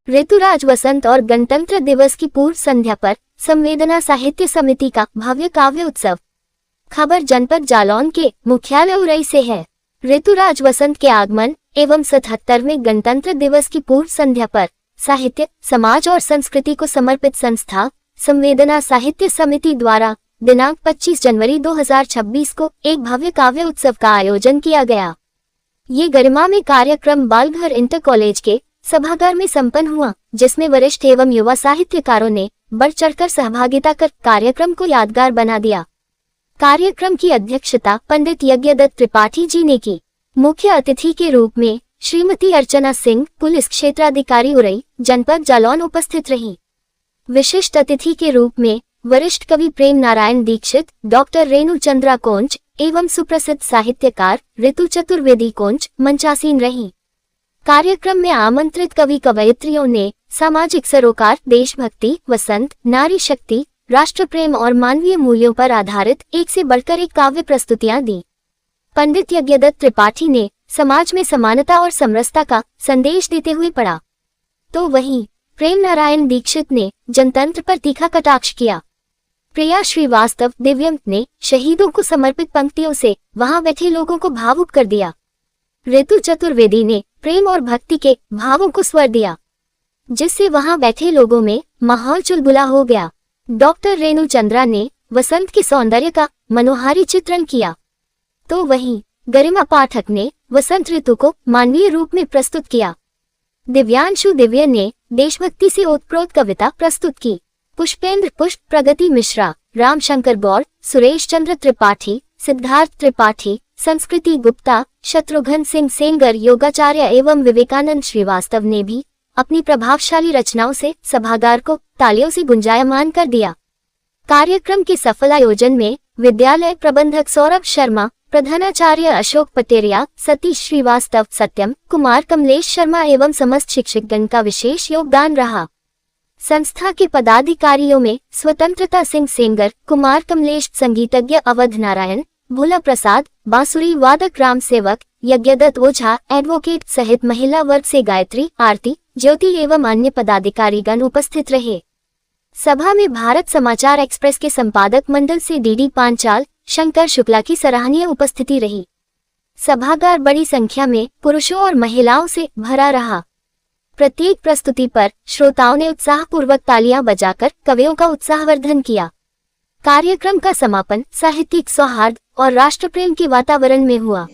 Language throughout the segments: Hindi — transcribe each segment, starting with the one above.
ऋतुराज वसंत और गणतंत्र दिवस की पूर्व संध्या पर संवेदना साहित्य समिति का भव्य काव्य उत्सव। खबर जनपद जालौन के मुख्यालय उरई से है। ऋतुराज वसंत के आगमन एवं 77वें गणतंत्र दिवस की पूर्व संध्या पर साहित्य, समाज और संस्कृति को समर्पित संस्था संवेदना साहित्य समिति द्वारा दिनांक 25 जनवरी 2026 को एक भव्य काव्य उत्सव का आयोजन किया गया। ये गरिमामय कार्यक्रम बालघर इंटर कॉलेज के सभागार में संपन्न हुआ, जिसमें वरिष्ठ एवं युवा साहित्यकारों ने बढ़ चढ़कर सहभागिता कर कार्यक्रम को यादगार बना दिया। कार्यक्रम की अध्यक्षता पंडित यज्ञदत्त त्रिपाठी जी ने की। मुख्य अतिथि के रूप में श्रीमती अर्चना सिंह, पुलिस क्षेत्राधिकारी उरई, जनपद जालौन उपस्थित रही। विशिष्ट अतिथि के रूप में वरिष्ठ कवि प्रेम नारायण दीक्षित, डॉक्टर रेणु चंद्रा कोंच एवं सुप्रसिद्ध साहित्यकार ऋतु चतुर्वेदी कोंच मंचासीन रही। कार्यक्रम में आमंत्रित कवि कवयित्रियों ने सामाजिक सरोकार, देशभक्ति, वसंत, नारी शक्ति, राष्ट्र प्रेम और मानवीय मूल्यों पर आधारित एक से बढ़कर एक काव्य प्रस्तुतियां दी। पंडित यज्ञदत्त त्रिपाठी ने समाज में समानता और समरसता का संदेश देते हुए पढ़ा, तो वहीं प्रेम नारायण दीक्षित ने जनतंत्र पर तीखा कटाक्ष किया। प्रिया श्रीवास्तव दिव्यम ने शहीदों को समर्पित पंक्तियों से वहां बैठे लोगों को भावुक कर दिया। ऋतु चतुर्वेदी ने प्रेम और भक्ति के भावों को स्वर दिया, जिससे वहां बैठे लोगों में माहौल चुलबुला हो गया। डॉक्टर रेणु चंद्रा ने वसंत के सौंदर्य का मनोहारी चित्रण किया, तो वहीं गरिमा पाठक ने वसंत ऋतु को मानवीय रूप में प्रस्तुत किया। दिव्यांशु दिव्य ने देशभक्ति से ओतप्रोत कविता प्रस्तुत की। पुष्पेंद्र पुष्प, प्रगति मिश्रा, रामशंकर गौड़, सुरेश चंद्र त्रिपाठी, सिद्धार्थ त्रिपाठी, संस्कृति गुप्ता, शत्रुघ्न सिंह सेंगर, योगाचार्य एवं विवेकानंद श्रीवास्तव ने भी अपनी प्रभावशाली रचनाओं से सभागार को तालियों से गुंजायमान कर दिया। कार्यक्रम के सफल आयोजन में विद्यालय प्रबंधक सौरभ शर्मा, प्रधानाचार्य अशोक पटेरिया, सतीश श्रीवास्तव, सत्यम कुमार, कमलेश शर्मा एवं समस्त शिक्षकगण का विशेष योगदान रहा। संस्था के पदाधिकारियों में स्वतंत्रता सिंह सेंगर, कुमार कमलेश, संगीतज्ञ अवध नारायण, भोला प्रसाद, बांसुरी वादक राम सेवक, यज्ञदत्त ओझा, एडवोकेट सहित महिला वर्ग से गायत्री, आरती, ज्योति एवं अन्य पदाधिकारीगण उपस्थित रहे। सभा में भारत समाचार एक्सप्रेस के संपादक मंडल से डीडी पांचाल, शंकर शुक्ला की सराहनीय उपस्थिति रही। सभागार बड़ी संख्या में पुरुषों और महिलाओं से भरा रहा। प्रत्येक प्रस्तुति पर श्रोताओं ने उत्साहपूर्वक तालियां बजाकर कवियों का उत्साहवर्धन किया। कार्यक्रम का समापन साहित्यिक सौहार्द और राष्ट्रप्रेम के वातावरण में हुआ।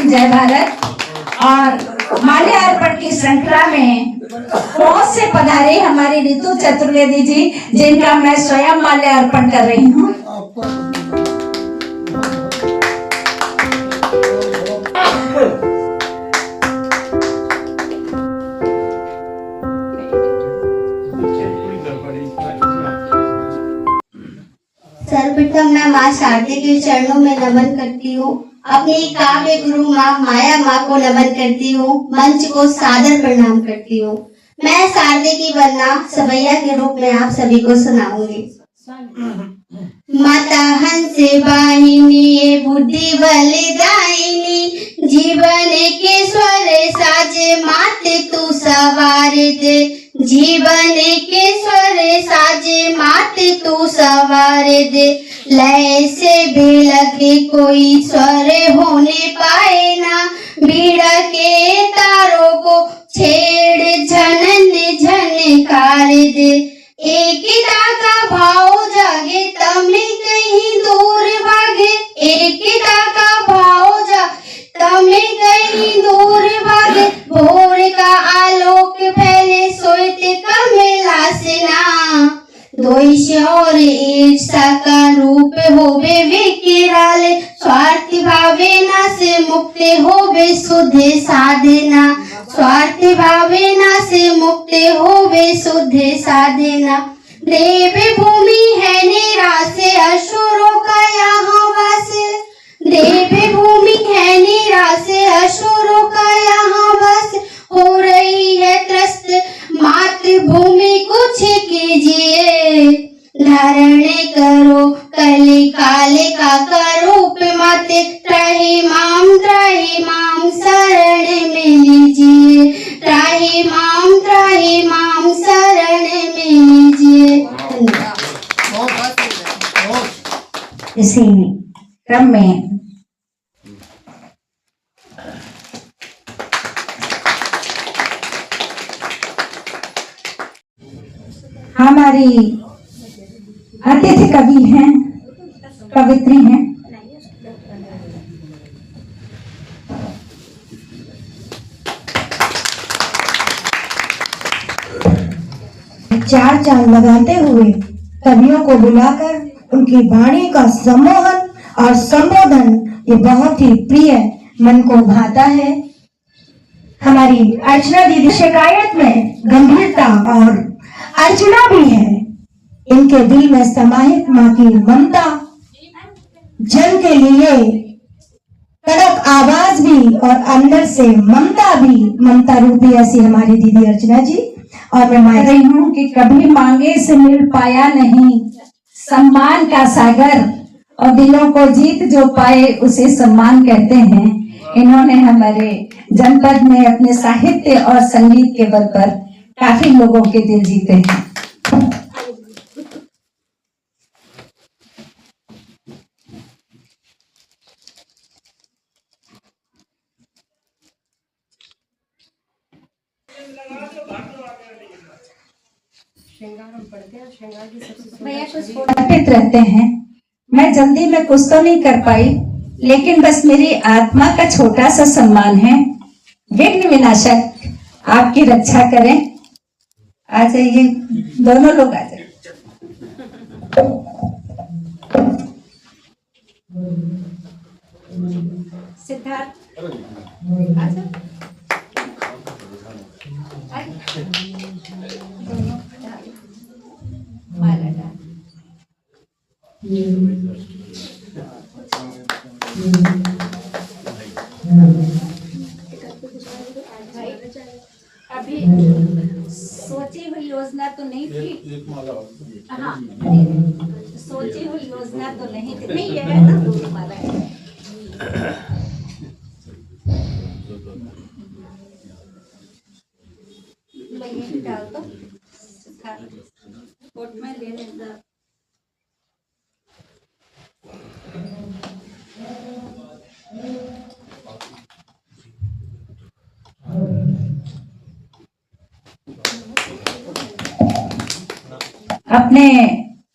जय भारत। और माल्यार्पण की श्रृंखला में पहुंच से पधारे हमारी ऋतु चतुर्वेदी जी, जिनका मैं स्वयं माल्यार्पण कर रही हूँ। सर्वप्रथम मैं माँ शारदे के चरणों में नमन करती हूँ। अपनी काव्य गुरु माँ माया माँ को नमन करती हूँ। मंच को सादर प्रणाम करती हूँ। मैं शारदे की वंदना सवैया के रूप में आप सभी को सुनाऊंगी। माता हंस वाहिनी, बुद्धि बल दायिनी, जीवन के स्वर साजे मात तू सवार दे। जीवन के स्वर साजे मात तू सवार दे। लय से बेलगे कोई स्वर होने पाए ना, बीड़ा के तारों को छेड़ झनन झनकार दे। एकता का भाव जागे तमें कहीं दूर भाग होवे शुद्ध साधना, स्वार्थ भावना से मुक्त होवे शुद्ध साधना। देवी भूमि है निराश, असुरों का यहाँ वास। देवी भूमि है निराश, असुरों का यहाँ वास। हो रही है त्रस्त मातृभूमि, कुछ कीजिए। धारण करो कली काले का रूप मत, त्राहि माम शरण में लीजिए। त्राहि माम शरण में लीजिए। इसी क्रम में हमारी अतिथि कवि हैं, कवित्री हैं। चार चांद लगाते हुए कवियों को बुलाकर उनकी वाणी का सम्मोहन और संबोधन ये बहुत ही प्रिय मन को भाता है। हमारी अर्चना दीदी शिकायत में गंभीरता और अर्चना भी है। इनके दिल में समाहित माँ की ममता, जन के लिए कड़क आवाज भी और अंदर से ममता भी, ममता रूपी ऐसी हमारी दीदी अर्चना जी। और मैं मान रही हूँ कि कभी मांगे से मिल पाया नहीं सम्मान का सागर, और दिलों को जीत जो पाए उसे सम्मान कहते हैं। इन्होंने हमारे जनपद में अपने साहित्य और संगीत के बल पर काफी लोगों के दिल जीते हैं। अर्पित रहते हैं। मैं जल्दी में कुछ तो नहीं कर पाई, लेकिन बस मेरी आत्मा का छोटा सा सम्मान है। विघ्न विनाशक आपकी रक्षा करें। आ जाइए, दोनों लोग आ जाइए। सिद्धार्थ अभी सोची हुई योजना तो नहीं थी। हाँ, सोची हुई योजना तो नहीं थी। नहीं, ये है ना, दूध माला है। ये डाल दो, कोट में ले लेना। अपने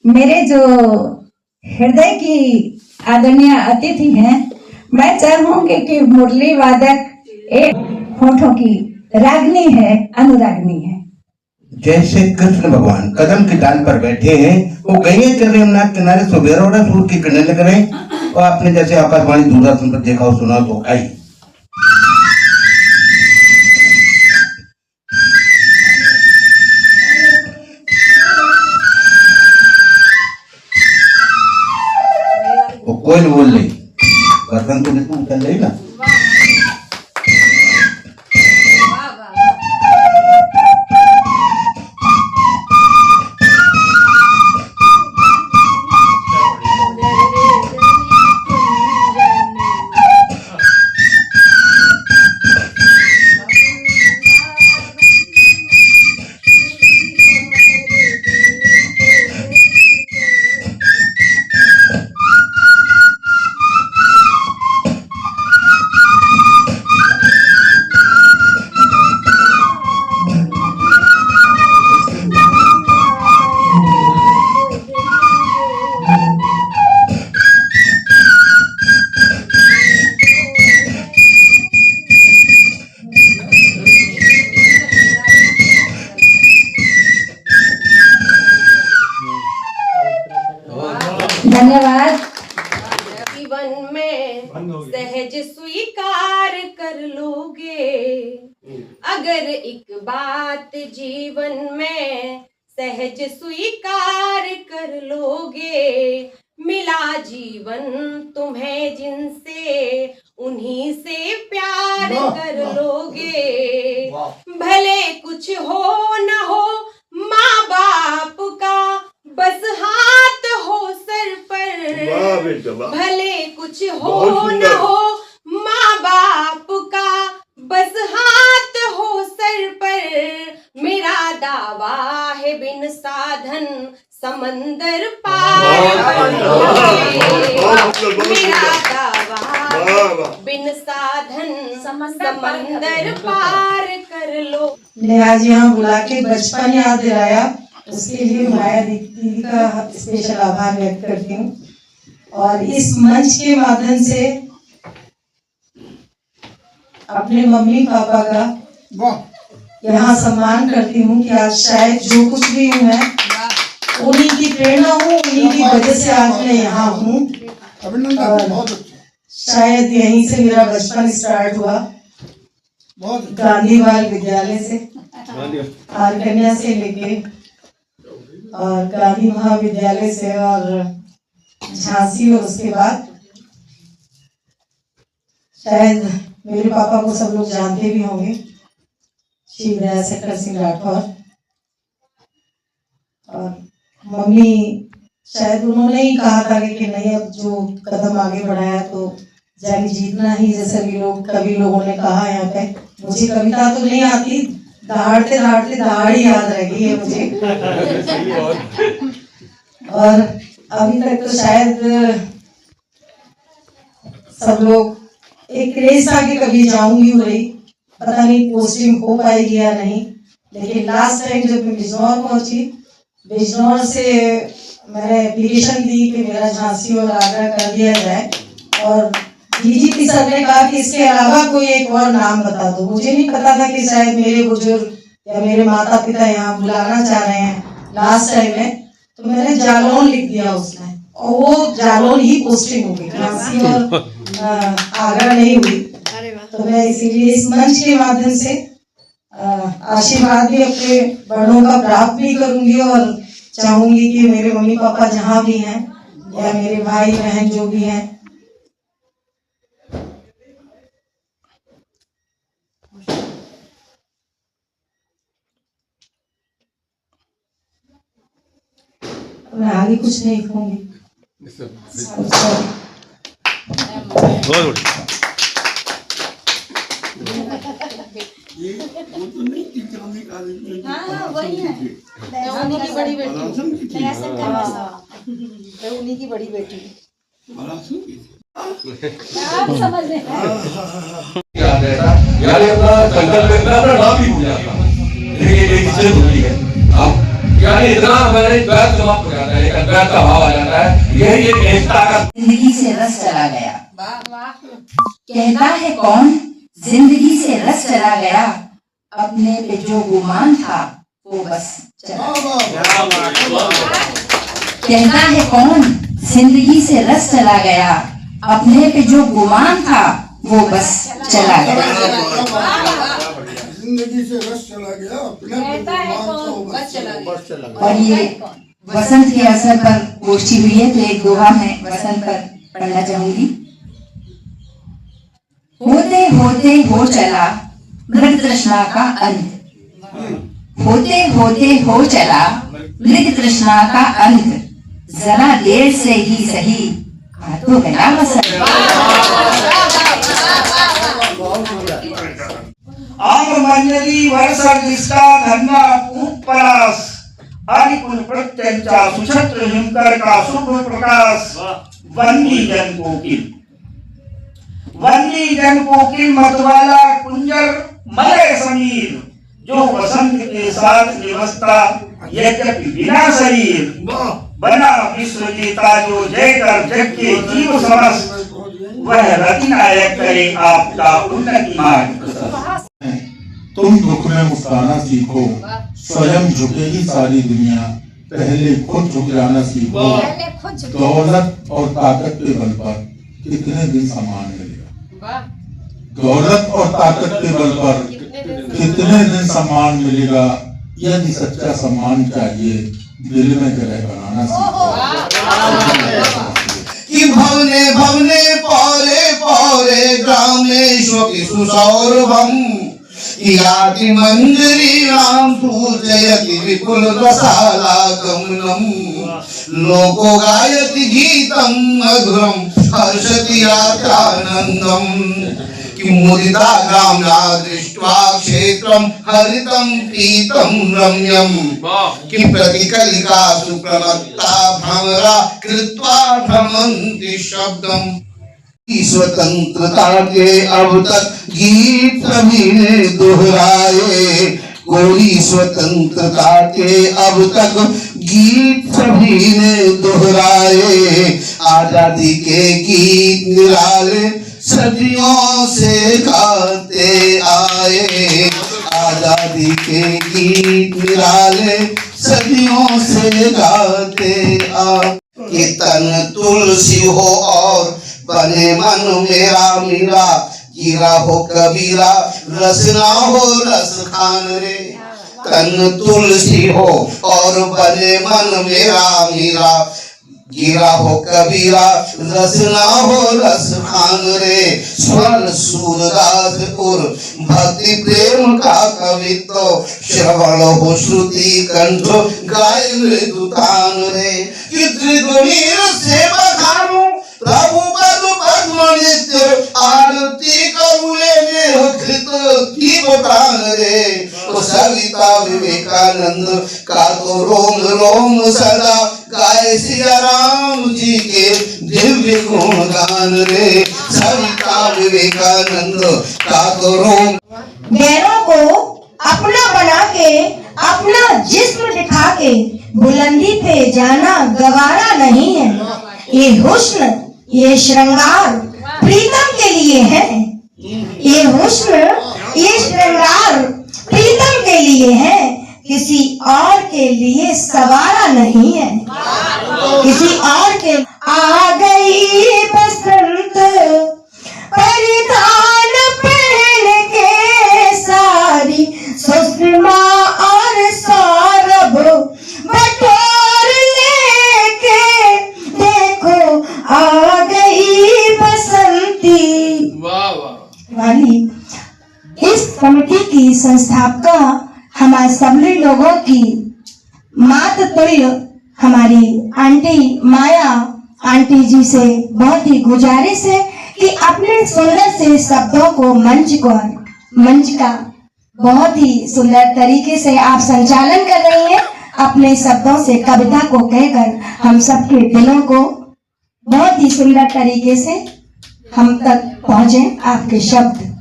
मेरे जो हृदय की आदरणीय अतिथि हैं, मैं चाहूंगी कि मुरली वादक एक होठों की रागनी है, अनुरागनी है। जैसे कृष्ण भगवान कदम की डाल पर बैठे हैं, वो गए चल रहे यमुना किनारे, सुबेरा हो रहा, सूर्य की किरणें लग रहे, और आपने जैसे आकाशवाणी दूरदर्शन पर देखा हो, सुना तो आई। वो कोयल बोल रही, बर्तन तो नहीं चल रही ना। कर लोगे। अगर एक बात जीवन में सहज स्वीकार कर लोगे, मिला जीवन तुम्हें जिनसे उन्हीं से प्यार कर लोगे। भले कुछ हो न हो माँ बाप का, बस हाथ हो सर पर। भले कुछ हो न हो माँ बाप का, बस हाथ हो सर पर। मेरा दावा है बिन साधन समंदर पार कर लोगे। मेरा दावा बिन साधन समंदर पार कर लो। ने आज यहाँ बुला के बचपन याद दिलाया, उसके लिए माया दीदी का स्पेशल आभार व्यक्त करती हूँ। और इस मंच के माध्यम से अपने मम्मी पापा का यहाँ सम्मान करती हूँ कि आज शायद जो कुछ भी हूँ मैं उन्हीं की प्रेरणा हूँ, उन्हीं की वजह से आज मैं यहाँ हूँ। शायद यहीं से मेरा बचपन स्टार्ट हुआ, गांधी बाल विद्यालय से, आर कन्या से लेके और गांधी महाविद्यालय से और झांसी, और उसके बाद शायद मेरे पापा को सब लोग जानते भी होंगे, शिवराज शंकर सिंह राठौर। और मम्मी शायद उन्होंने ही कहा था कि नहीं, अब जो कदम आगे बढ़ाया तो जाके जीतना ही, जैसे भी लोग कभी लोगों ने कहा यहाँ पे। मुझे कविता तो नहीं आती, दहाड़ते दहाड़ते दहाड़ ही याद रह गई है मुझे। और अभी तक तो शायद सब लोग एक रेस आगे कभी जाऊंगी रही, पता नहीं पोस्टिंग हो पाएगी या नहीं। लेकिन लास्ट टाइम जब मैं बिजनौर पहुंची, बिजनौर से मैंने एप्लीकेशन दी कि मेरा झांसी और आगरा कर दिया जाए, और डीजीपी सर ने कहा कि इसके अलावा कोई एक और नाम बता दो। मुझे नहीं पता था कि शायद मेरे बुजुर्ग या मेरे माता पिता यहाँ बुलाना चाह रहे हैं लास्ट टाइम में, तो मैंने जालौन लिख दिया उसमें, और वो जालौन ही पोस्टिंग हो गई, झांसी और आगरा नहीं हुई। तो मैं इसीलिए इस मंच के माध्यम से आशीर्वाद भी अपने बड़ों का प्राप्त भी करूंगी, और चाहूंगी कि मेरे मम्मी पापा जहाँ भी हैं या मेरे भाई बहन जो भी हैं, मैं आगे कुछ नहीं कहूंगी। उन्हीं की बड़ी बेटी आप समझ रहे हैं। यानी अपना संकल्प इतना अपना नाम ही भूल जाता, लेकिन एक चीज होती है अब, यानी इतना हमारे द्वैत समाप्त हो जाता है, एक अद्वैत का भाव आ जाता है। यही एक एकता का जिंदगी से रस चला गया। कहता है कौन जिंदगी से रस चला गया, अपने पे जो गुमान था वो बस चला गया। कहता है कौन जिंदगी से रस चला गया, अपने पे जो गुमान था वो बस चला गया। जिंदगी से रस चला गया, और ये वसंत के अवसर पर गोष्ठी हुई है, तो एक दोहा मैं वसंत पर पढ़ना चाहूंगी। होते होते हो चला मृग तृष्णा का अंत, होते होते हो चला मृग तृष्णा का अंत, जरा देर से ही सही आ तो गया वसंत। आगमंजरी वर्षा धन्ना पलास, आदिकुल प्रत्यंचा सुछत्र हिमकर का शुभ प्रकाश। वन्नी जन कोकिल, वन्नी जन कोकिल मतवाला कुंजर मलय समीर, जो वसंत के साथ निवसता यद्यपि बिना शरीर। बना विश्व जीता जो जय कर जग के जीव समस्त, वह रति नायक करे आपका उन्नति मार्ग। तुम दुख में मुस्कुराना सीखो, स्वयं झुकेगी सारी दुनिया, पहले खुद झुक जाना सीखो। दौलत और ताकत के बल पर कितने दिन सम्मान मिलेगा, दौलत और ताकत के बल पर कितने दिन सम्मान मिलेगा, यदि सच्चा सम्मान चाहिए दिल में जगह बनाना सीखो। कि भवने भवने पौरे पौरे ग्रामेष्वपि सुसौरभम् याति मंजरी राम सूचयति विपुल रसाला गमनम् लोको गायति गीतं मधुरं हर्षति यात्रानन्दम् कि मुदिता ग्राम्या दृष्ट्वा क्षेत्रं हरितं पीतं रम्यम् कि प्रतिकलिका सुप्रमत्ता भ्रमरा कृत्वा भ्रमन्ति शब्दम्। स्वतंत्रता के अब तक गीत सभी ने दोहराए, कोई स्वतंत्रता के अब तक गीत सभी ने दोहराए, आजादी के गीत निराले सदियों से गाते आए, आजादी के गीत निराले सदियों से गाते आए। कि तन तुलसी हो और बने मन मेरा मीरा, गिरा हो कबीरा रस ना हो रस खान रे। तन तुलसी हो और बने मन मेरा मीरा, गिरा हो कबीरा रस ना हो रस खान रे। स्वर्ण सूरदास उर भक्ति प्रेम का कवित्व, श्रवण हो श्रुति कंठ गाय दुतान रे। कि त्रिगुणीर सेवा खानु प्रभु पद पद्म नित्य, आरती करुले ने कृत की बतान रे। तो सविता विवेकानंद का तो रोम रोम सदा गाए सिया राम जी के दिव्य गुणगान रे। सविता विवेकानंद का तो रोम। गैरों को अपना बना के, अपना जिस्म दिखा के बुलंदी पे जाना गवारा नहीं है। ये हुस्न, ये श्रृंगार प्रीतम के लिए है। ये हुस्न, ये श्रृंगार प्रीतम के लिए है, किसी और के लिए सवारा नहीं है। किसी और के। आ गई बसंत परिधान पहन के सारी, सुषमा और सौरभ बटोर लेके, देखो आ गई बसंती। वाली इस कमेटी की संस्थापका हमारे सभी लोगों की माता तुल्य हमारी आंटी माया आंटी जी से बहुत ही गुजारिश है कि अपने सुंदर से शब्दों को मंच का बहुत ही सुंदर तरीके से आप संचालन कर रही हैं। अपने शब्दों से कविता को कहकर हम सबके दिलों को बहुत ही सुंदर तरीके से हम तक पहुंचे। आपके शब्द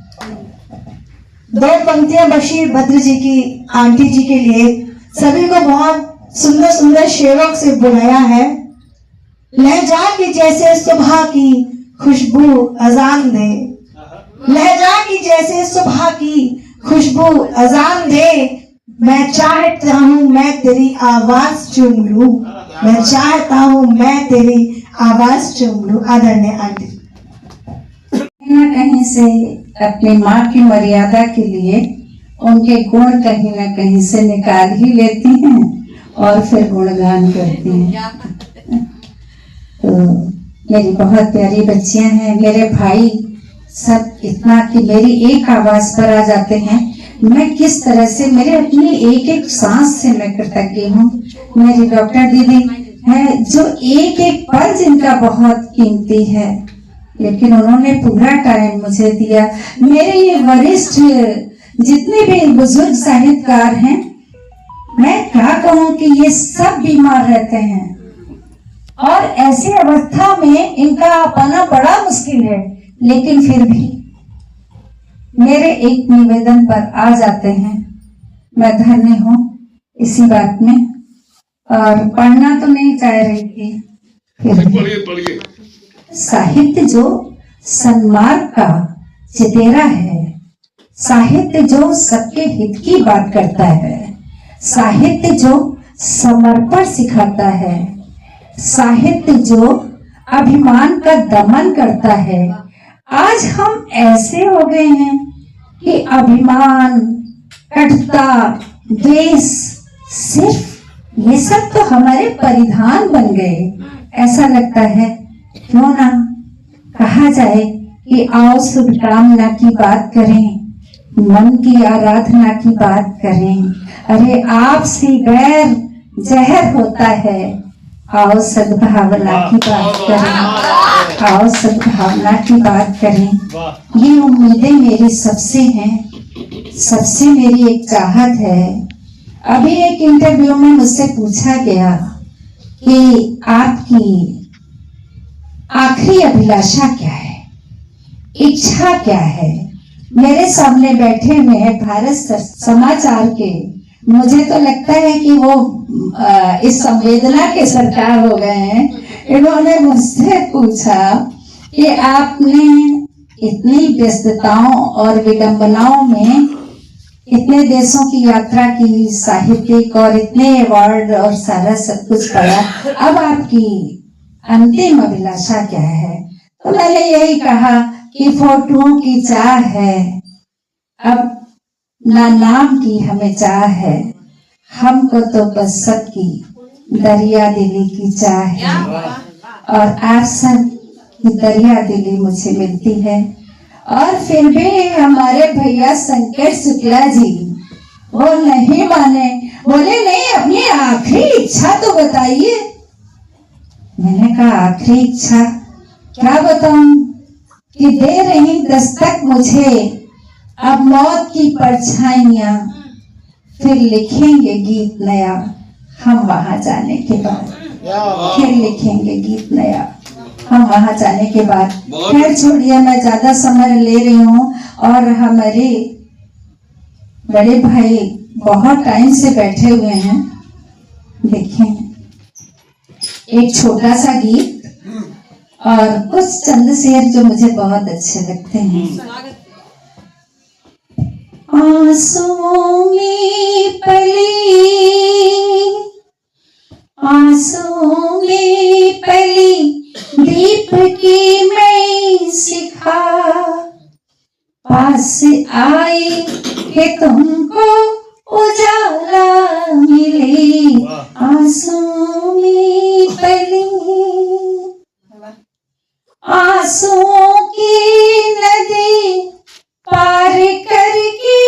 दो पंक्तियां बशीर बद्र जी की आंटी जी के लिए सभी को बहुत सुंदर सुंदर शेरों से बुलाया है। लहजा की जैसे सुबह की खुशबू अजान दे, लहजा की जैसे सुबह की खुशबू अजान दे, मैं चाहता हूँ मैं तेरी आवाज चूम लूं, मैं चाहता हूँ मैं तेरी आवाज चूम लूं। आदरणीय आंटी कहीं न कहीं से अपनी माँ की मर्यादा के लिए उनके गुण कहीं न कहीं से निकाल ही लेती हैं और फिर गुणगान करती हैं। तो मेरी बहुत प्यारी बच्चियां हैं, मेरे भाई सब इतना कि मेरी एक आवाज पर आ जाते हैं। मैं किस तरह से मेरे अपनी एक एक सांस से मैं कृतज्ञ हूँ। मेरी डॉक्टर दीदी है जो एक एक पल जिनका बहुत कीमती है, लेकिन उन्होंने पूरा टाइम मुझे दिया। मेरे ये वरिष्ठ जितने भी बुजुर्ग साहित्यकार हैं, मैं क्या कहूँ कि ये सब बीमार रहते हैं और ऐसी अवस्था में इनका पाना बड़ा मुश्किल है, लेकिन फिर भी मेरे एक निवेदन पर आ जाते हैं। मैं धन्य हूँ इसी बात में, और पढ़ना तो नहीं चाह रही थी, फिर साहित्य जो सन्मार्ग का चितेरा है, साहित्य जो सबके हित की बात करता है, साहित्य जो समर्पण सिखाता है, साहित्य जो अभिमान का दमन करता है। आज हम ऐसे हो गए हैं अभिमान, कटुता, द्वेष, सिर्फ ये सब तो हमारे परिधान बन गए। ऐसा लगता है क्यों ना कहा जाए कि आओ शुभकामना की बात करें, मन की आराधना की बात करें। अरे आपसी बैर जहर होता है, आओ सद्भावना की बात करें, आओ सद्भावना की बात करें। ये उम्मीदें मेरी सबसे हैं, सबसे मेरी एक चाहत है। अभी एक इंटरव्यू में मुझसे पूछा गया कि आपकी आखिरी अभिलाषा क्या है, इच्छा क्या है। मेरे सामने बैठे हुए हैं भारत समाचार के, मुझे तो लगता है कि वो इस संवेदना के सरकार हो गए हैं। इन्होंने मुझसे पूछा कि आपने इतनी व्यस्तताओं और विडंबनाओं में इतने देशों की यात्रा की, साहित्यिक और इतने अवार्ड और सारा सब कुछ पढ़ा, अब आपकी अंतिम अभिलाषा क्या है। तो मैंने यही कहा कि फोटोओं की चाह है, अब ना नाम की हमें चाह है, हमको तो बस सबकी दरिया दिली की चाह है। और आप सब की दरिया दिली मुझे मिलती है। और फिर भी हमारे भैया शंकर शुक्ला जी वो नहीं माने, बोले नहीं अपनी आखिरी इच्छा तो बताइए। मैंने कहा आखिरी इच्छा क्या बताऊं कि दे रही दस्तक मुझे अब मौत की परछाइयां, फिर लिखेंगे गीत नया हम वहां जाने के बाद, फिर लिखेंगे गीत नया हम वहां जाने के बाद। खैर छोड़िए, मैं ज्यादा समय ले रही हूँ। और हमारे बड़े भाई बहुत टाइम से बैठे हुए हैं, देखें एक छोटा सा गीत और कुछ चंद शेर जो मुझे बहुत अच्छे लगते हैं। आंसुओं में पली, आंसुओं में पली दीप की मैं शिखा, पास आई कि तुमको उजाला मिले। आंसुओं में पली, आंसुओं की नदी पार करके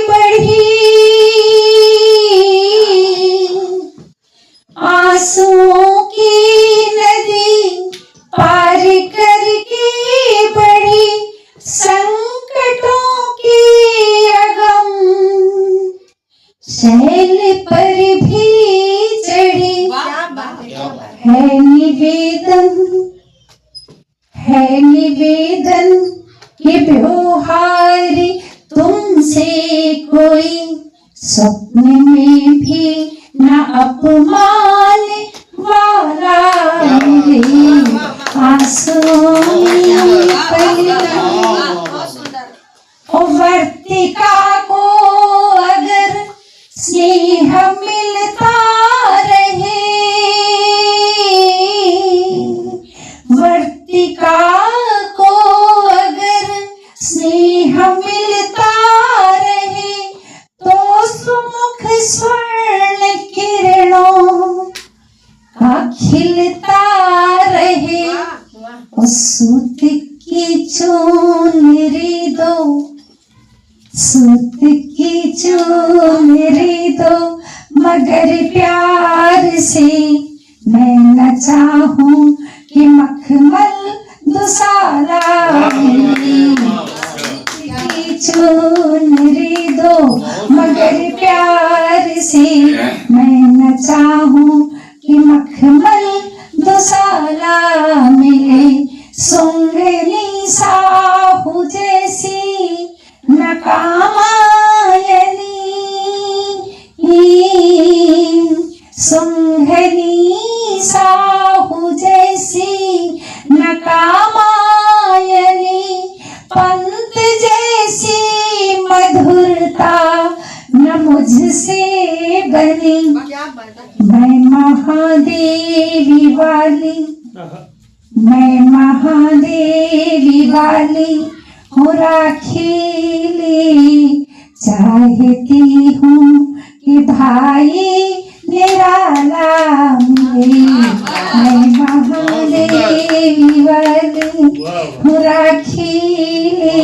बढ़ी, आंसुओं की नदी पार करके बढ़ी, संकटों की अगम शैल पर भी चढ़ी। है निवेदन, है निवेदन कि व्यवहारी तुमसे कोई स्वप्न में भी न अपमान वाला मिले। आंसुओं में पली वर्तिका को अगर स्नेह मिलता रहे, वर्तिका को अगर स्नेह मिलता रहे, तो सुमुख स्वर्ण किरणों का खिलता रहे। उस सूत की चुनरी दो, सूत की चुनरी दो, मगर प्यार से मैं न चाहूं कि मखमल दुसाला की चुनरी दो, मगर प्यार से मैं न चाहूं कि मखमल दुसाला मिले। सुंगनी साहू जैसी नकामायनी, सुंगनी साहू जैसी नकामायनी, पंत जैसी मधुरता न मुझसे बनी। मैं महादेवी वाली, मैं महादेवी वाली हूँ राखीली चाहती हूँ कि भाई निराला मिले, मैं महादेवी वाली हूँ राखीली,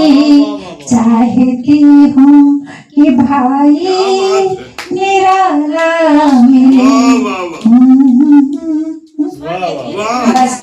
चाहती हूँ कि भाई निराला मिले। बस